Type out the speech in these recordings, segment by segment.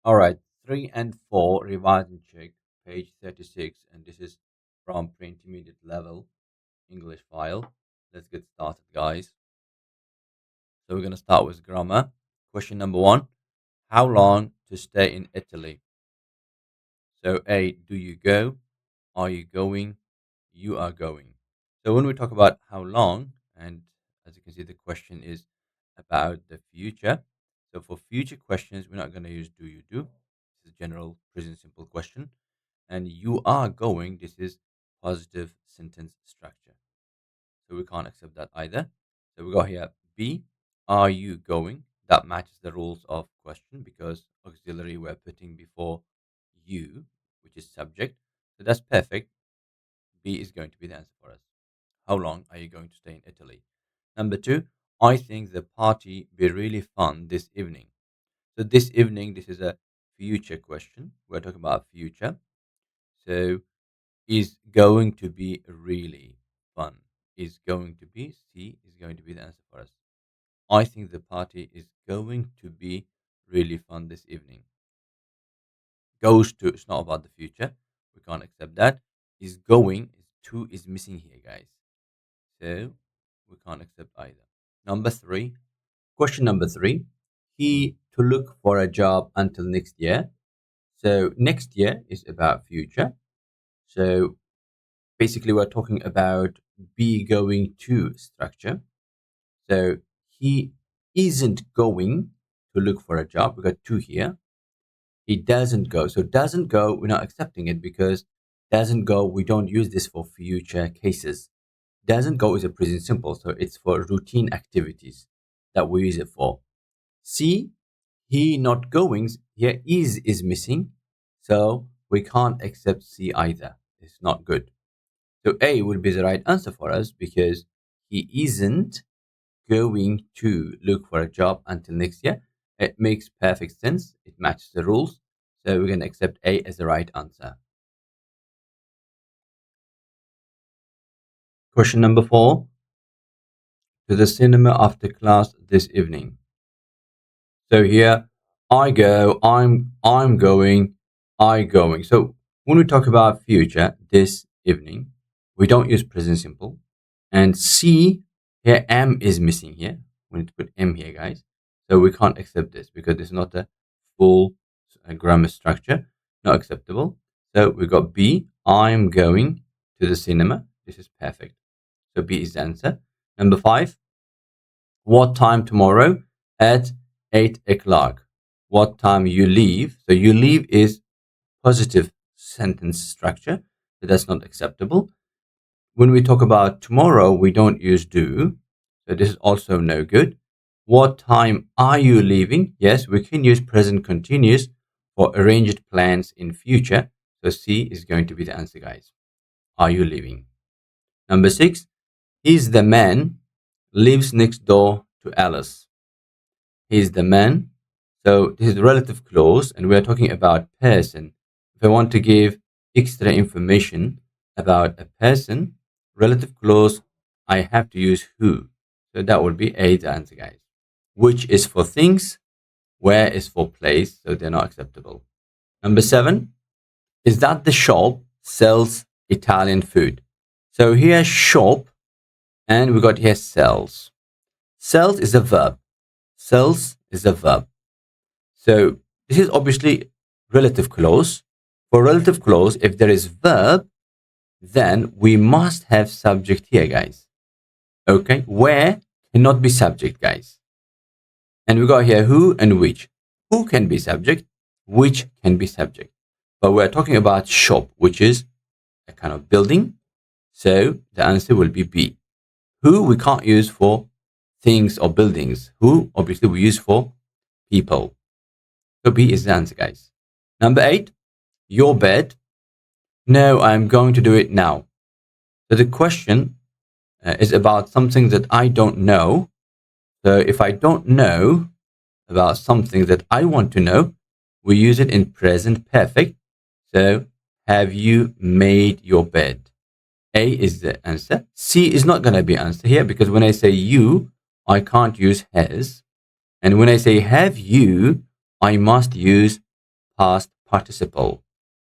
All right, 3 and 4, revise and check, page 36, and this is from pre-intermediate level English file. Let's get started, guys. So we're going to start with grammar. Question number one: how long to stay in Italy? So A, do you go? Are you going? You are going. So when we talk about how long, and as you can see, the question is about the future. So for future questions, we're not going to use do you do. This is general present simple question. And you are going, this is positive sentence structure. So we can't accept that either. So we got here B, are you going? That matches the rules of question because auxiliary we're putting before you, which is subject. So that's perfect. B is going to be the answer for us. How long are you going to stay in Italy? Number two, I think the party be really fun this evening. So this evening, this is a future question. We're talking about future. So is going to be really fun. Is going to be C is going to be the answer for us. I think the party is going to be really fun this evening. Goes to, it's not about the future. We can't accept that. Is going, two is missing here, guys. So we can't accept either. Number three, question number three. He to look for a job until next year. So next year is about future. So basically, we're talking about be going to structure. So he isn't going to look for a job. We got two here. He doesn't go. So doesn't go, we're not accepting it because doesn't go, we don't use this for future cases. Doesn't go is a present simple, so it's for routine activities that we use it for. C, he not going, here is missing, so we can't accept C either. It's not good. So A would be the right answer for us because he isn't going to look for a job until next year. It makes perfect sense. It matches the rules. So we're going to accept A as the right answer. Question number four, to the cinema after class this evening. So here, I go, I'm going, I going. So when we talk about future this evening, we don't use present simple. And C, here am is missing here. We need to put M here, guys. So we can't accept this because it's not a full grammar structure. Not acceptable. So we got B, I'm going to the cinema. This is perfect. So B is the answer. Number five, what time tomorrow? At 8 o'clock. What time you leave? So you leave is positive sentence structure. So that's not acceptable. When we talk about tomorrow, we don't use do. So this is also no good. What time are you leaving? Yes, we can use present continuous for arranged plans in future. So C is going to be the answer, guys. Are you leaving? Number six, he's the man lives next door to Alice. He's the man. So this is relative clause, and we are talking about person. If I want to give extra information about a person, relative clause, I have to use who. So that would be A, the answer, guys. Which is for things, where is for place, so they're not acceptable. Number seven, is that the shop sells Italian food? So here shop, and we got here sells. Sells is a verb. Sells is a verb. So this is obviously relative clause. For relative clause, if there is verb, then we must have subject here, guys. Okay, where cannot be subject, guys. And we got here who and which. Who can be subject, which can be subject. But we're talking about shop, which is a kind of building. So the answer will be B. Who we can't use for things or buildings. Who obviously we use for people. So B is the answer, guys. Number eight, your bed. No, I'm going to do it now. So the question is about something that I don't know. So if I don't know about something that I want to know, we use it in present perfect. So have you made your bed? A is the answer. C is not going to be answer here because when I say you, I can't use has. And when I say have you, I must use past participle,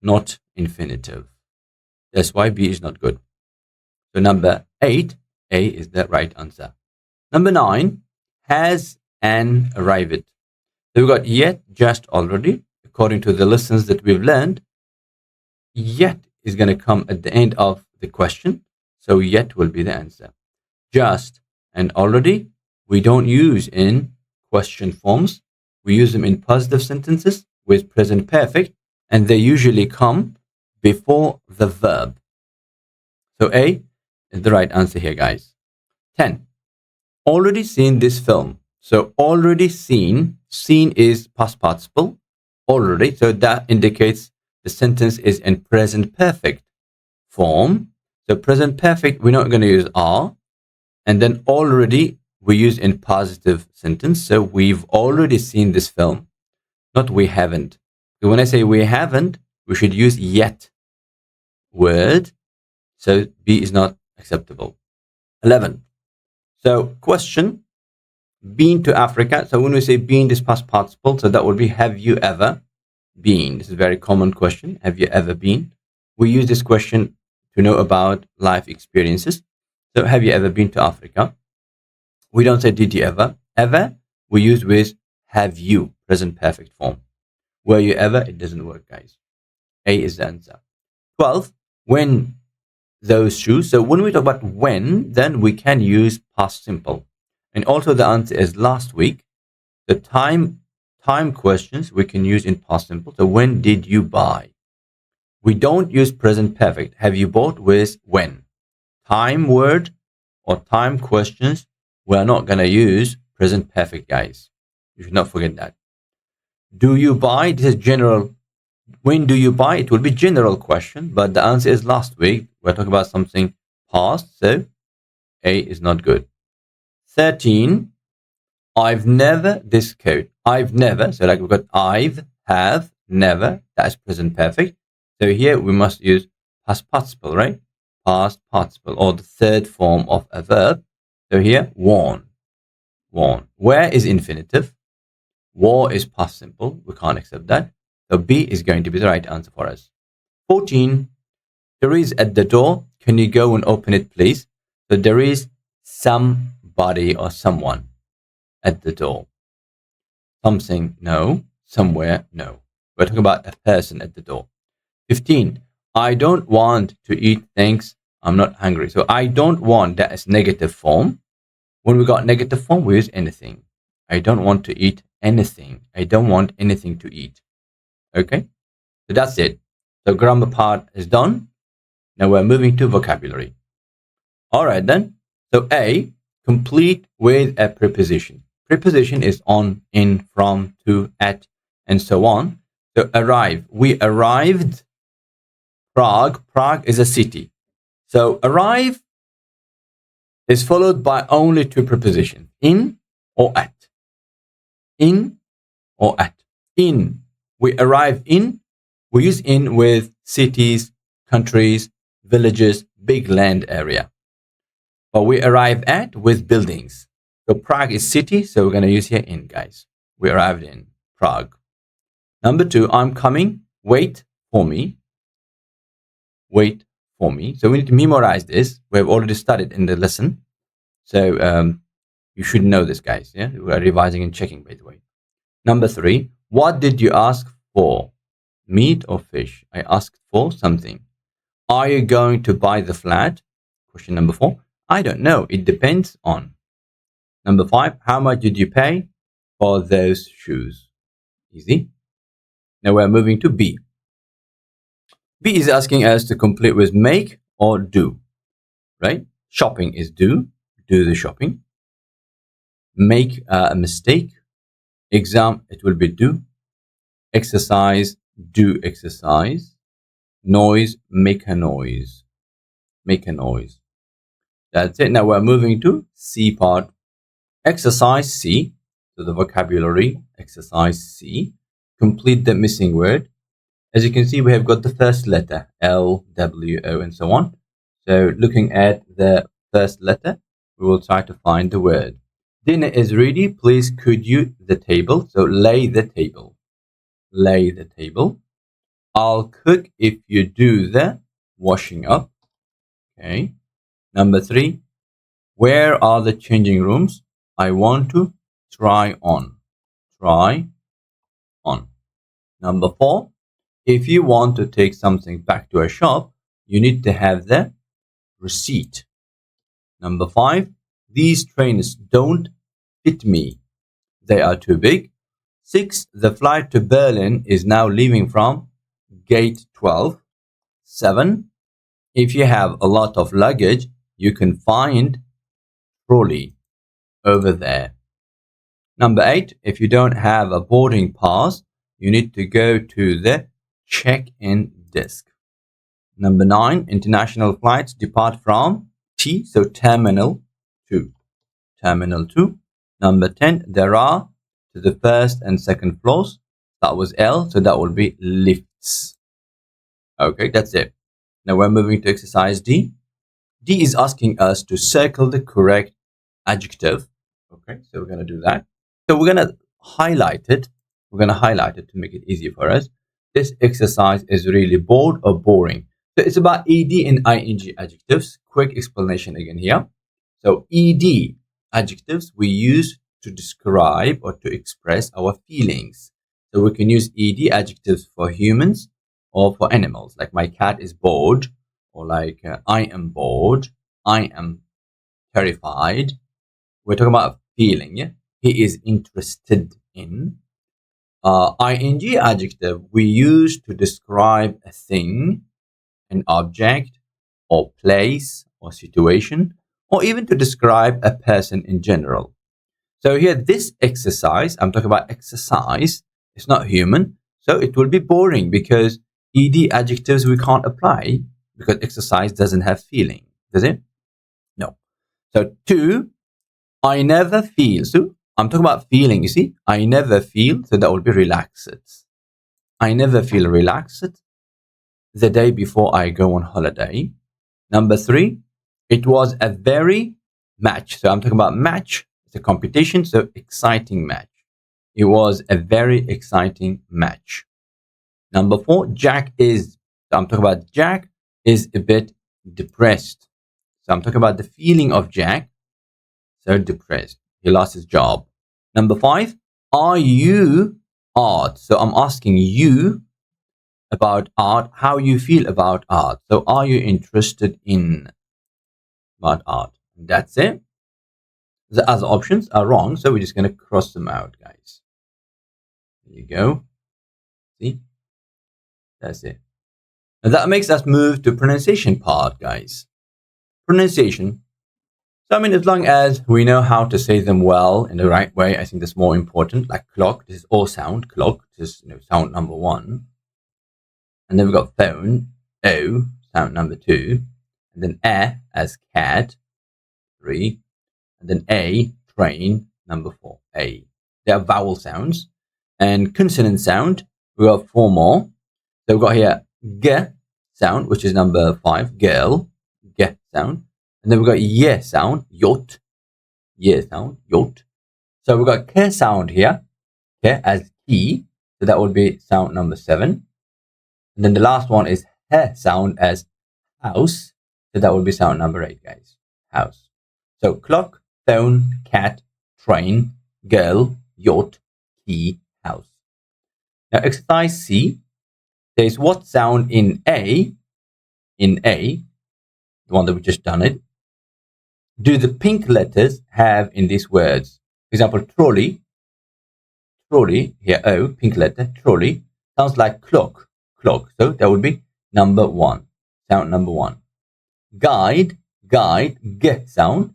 not infinitive. That's why B is not good. So number 8, A is the right answer. Number 9, has and arrived. So we've got yet, just, already. According to the lessons that we've learned, yet is going to come at the end of the question. So yet will be the answer. Just and already, we don't use in question forms. We use them in positive sentences with present perfect, and they usually come before the verb. So A is the right answer here, guys. 10. Already seen this film. So already seen is past participle. Already, so that indicates the sentence is in present perfect form. So present perfect, we're not going to use are. And then already, we use in positive sentence. So we've already seen this film, not we haven't. So when I say we haven't, we should use yet word. So B is not acceptable. 11. So question, been to Africa. So when we say been, this past participle, so that would be have you ever been? This is a very common question. Have you ever been? We use this question to know about life experiences. So have you ever been to Africa? We don't say did you ever. Ever, we use with have you, present perfect form. Were you ever? It doesn't work, guys. A is the answer. 12, when those shoes. So when we talk about when, then we can use past simple. And also the answer is last week. The time questions we can use in past simple. So when did you buy? We don't use present perfect. Have you bought with when? Time word or time questions, we are not going to use present perfect, guys. You should not forget that. Do you buy? This is general. When do you buy? It will be general question, but the answer is last week. We're talking about something past, so A is not good. 13, I've never, this code. I've never, so like we've got I've, have, never, that's present perfect. So here we must use past participle, right? Past participle, or the third form of a verb. So here, worn, worn. Where is infinitive? War is past simple. We can't accept that. So B is going to be the right answer for us. 14, there is at the door. Can you go and open it, please? So there is somebody or someone at the door. Something, no. Somewhere, no. We're talking about a person at the door. 15, I don't want to eat things. I'm not hungry. So I don't want, that is negative form. When we got negative form, we use anything. I don't want to eat anything. I don't want anything to eat. Okay, so that's it. The grammar part is done. Now we're moving to vocabulary. All right then. So A, complete with a preposition. Preposition is on, in, from, to, at, and so on. So arrive. We arrived. Prague. Prague is a city. So arrive is followed by only two prepositions, in or at. In or at. In. We arrive in. We use in with cities, countries, villages, big land area. But we arrive at with buildings. So Prague is city, so we're going to use here in, guys. We arrived in Prague. Number 2, I'm coming. Wait for me. Wait for me. So we need to memorize this. We have already studied in the lesson. So you should know this, guys. Yeah, we are revising and checking, by the way. Number 3, what did you ask for? Meat or fish? I asked for something. Are you going to buy the flat? Question number 4, I don't know. It depends on. Number 5, how much did you pay for those shoes? Easy. Now we're moving to B. B is asking us to complete with make or do, right? Shopping is do the shopping. Make a mistake. Exam, it will be do. Exercise, do exercise. Noise, make a noise. Make a noise. That's it. Now we're moving to C part. Exercise C. So the vocabulary, exercise C. Complete the missing word. As you can see, we have got the first letter, L, W, O, and so on. So looking at the first letter, we will try to find the word. Dinner is ready. Please could you the table. So lay the table. lay the table. I'll cook if you do the washing up. Okay. Number 3, where are the changing rooms? I want to try on. Try on. Number 4, if you want to take something back to a shop, you need to have the receipt. Number 5, these trains don't fit me. They are too big. 6, the flight to Berlin is now leaving from gate 12. 7, if you have a lot of luggage, you can find trolley over there. Number 8, if you don't have a boarding pass, you need to go to the check-in desk. Number 9, international flights depart from T, so Terminal 2. Terminal 2. Number 10, there are to the first and second floors. That was L, so that will be lifts. Okay, that's it. Now we're moving to exercise D. D is asking us to circle the correct adjective. Okay, so we're going to do that. So we're going to highlight it. We're going to highlight it to make it easier for us. This exercise is really bored or boring. So it's about ed and ing adjectives. Quick explanation again here. So ed adjectives we use to describe or to express our feelings. So we can use ed adjectives for humans or for animals, like my cat is bored, or like I am bored, I am terrified. We're talking about feeling, yeah? He is interested in. Ing adjective we use to describe a thing, an object, or place, or situation, or even to describe a person in general. So here, this exercise, I'm talking about exercise, it's not human, so it will be boring because ed adjectives we can't apply because exercise doesn't have feeling, does it? No. So 2, I never feel. So I'm talking about feeling, you see? I never feel, so that will be relaxed. I never feel relaxed the day before I go on holiday. Number 3, it was a very match. So I'm talking about match. It's a competition, so exciting match. It was a very exciting match. Number 4, Jack is, so I'm talking about Jack is a bit depressed. So I'm talking about the feeling of Jack. So depressed. He lost his job. Number 5, are you art? So I'm asking you about art, how you feel about art. So are you interested in about art? And that's it. The other options are wrong, so we're just going to cross them out, guys. There you go. See? That's it. And that makes us move to pronunciation part, guys. Pronunciation. So I mean, as long as we know how to say them well in the right way, I think that's more important. Like clock, this is all sound. Clock, this is sound number 1. And then we've got phone, O, sound number 2. And then A as cat, 3. And then A, train, number 4, A. They are vowel sounds. And consonant sound, we got 4 more. So we've got here G sound, which is number 5, girl, G sound. And then we've got Y sound, yacht, Y sound, yacht. So we've got K sound here, K as key. So that would be sound number 7. And then the last one is H sound as house. So that would be sound number 8, guys. House. So clock, phone, cat, train, girl, yacht, key, house. Now exercise C. There's what sound in A, the one that we just done it, do the pink letters have in these words? For example, trolley, here, O, pink letter, trolley, sounds like clock. So that would be number 1, sound number 1. Guide, G sound,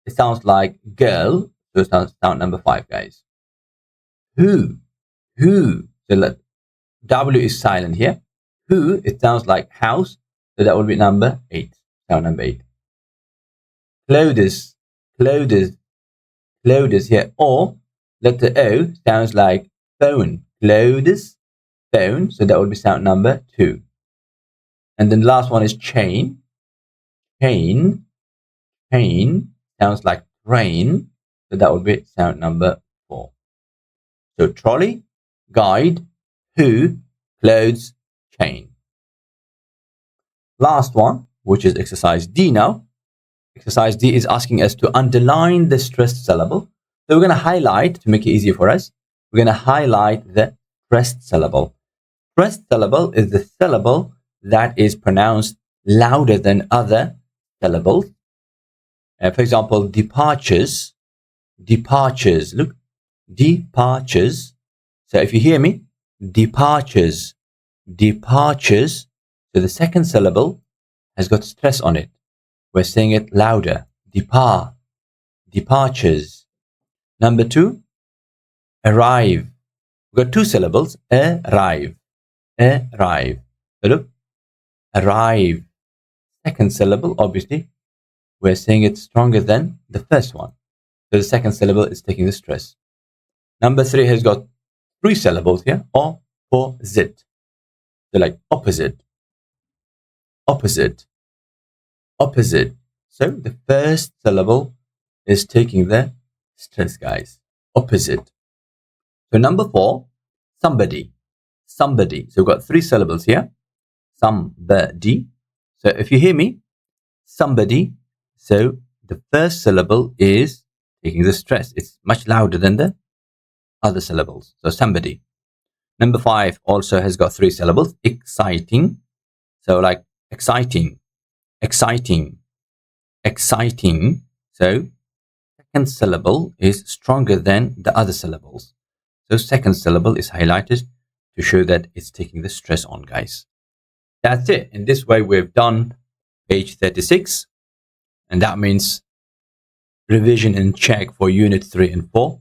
it sounds like girl, so it sound number 5, guys. Who, so W is silent here. Who, it sounds like house, so that would be number 8, sound number 8. Clothes here, or letter O sounds like phone, clothes, phone, so that would be sound number 2. And then the last one is chain, sounds like train, so that would be sound number 4. So trolley, guide, who, clothes, chain. Last one, which is exercise D now. Exercise D is asking us to underline the stressed syllable. So we're going to highlight, to make it easier for us, we're going to highlight the stressed syllable. Stressed syllable is the syllable that is pronounced louder than other syllables. For example, departures, departures, look, departures. So if you hear me, departures, departures. So the second syllable has got stress on it. We're saying it louder. Depart, departures. Number two, arrive. We've got two syllables. Arrive, arrive. So look, arrive. Second syllable, obviously, we're saying it stronger than the first one. So the second syllable is taking the stress. Number three has got three syllables here. Opposite. So like opposite, opposite, opposite. So the first syllable is taking the stress, guys. Opposite. So number four, somebody, somebody. So we've got three syllables here. Somebody. So if you hear me, somebody. So the first syllable is taking the stress. It's much louder than the other syllables. So somebody. Number five also has got three syllables. Exciting. So like exciting, exciting, exciting. So second syllable is stronger than the other syllables. So second syllable is highlighted to show that it's taking the stress on, guys. That's it. In this way, we've done page 36. And that means revision and check for unit 3 and 4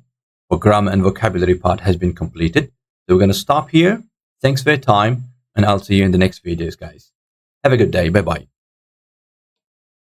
for grammar and vocabulary part has been completed. So we're going to stop here. Thanks for your time, and I'll see you in the next videos, guys. Have a good day. Bye-bye.